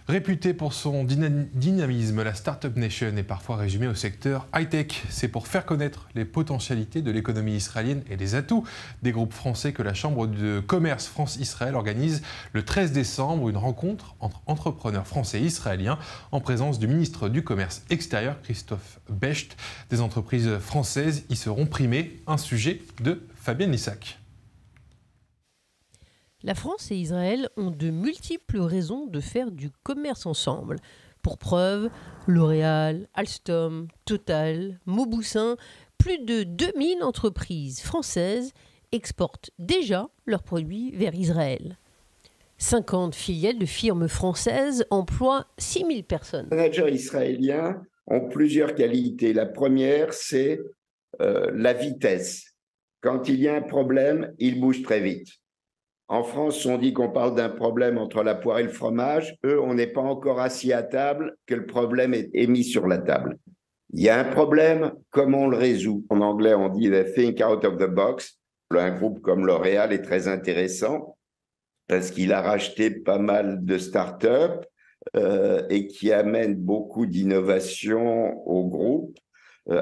Réputée pour son dynamisme, la Startup Nation est parfois résumée au secteur high-tech. C'est pour faire connaître les potentialités de l'économie israélienne et les atouts des groupes français que la Chambre de commerce France-Israël organise le 13 décembre une rencontre entre entrepreneurs français et israéliens en présence du ministre du Commerce extérieur Christophe Becht. Des entreprises françaises y seront primées. Un sujet de Fabienne Lissac. La France et Israël ont de multiples raisons de faire du commerce ensemble. Pour preuve, L'Oréal, Alstom, Total, Mauboussin, plus de 2000 entreprises françaises exportent déjà leurs produits vers Israël. 50 filiales de firmes françaises emploient 6000 personnes. Les managers israéliens ont plusieurs qualités. La première, c'est la vitesse. Quand il y a un problème, ils bougent très vite. En France, on dit qu'on parle d'un problème entre la poire et le fromage. Eux, on n'est pas encore assis à table que le problème est mis sur la table. Il y a un problème, comment on le résout? En anglais, on dit « think out of the box ». Un groupe comme L'Oréal est très intéressant parce qu'il a racheté pas mal de startups et qui amène beaucoup d'innovation au groupe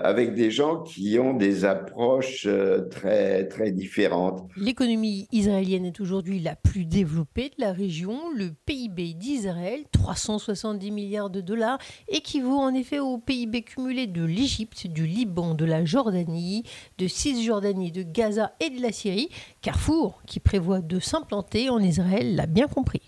avec des gens qui ont des approches très, très différentes. L'économie israélienne est aujourd'hui la plus développée de la région. Le PIB d'Israël, 370 milliards de dollars, équivaut en effet au PIB cumulé de l'Égypte, du Liban, de la Jordanie, de Cisjordanie, de Gaza et de la Syrie. Carrefour, qui prévoit de s'implanter en Israël, l'a bien compris.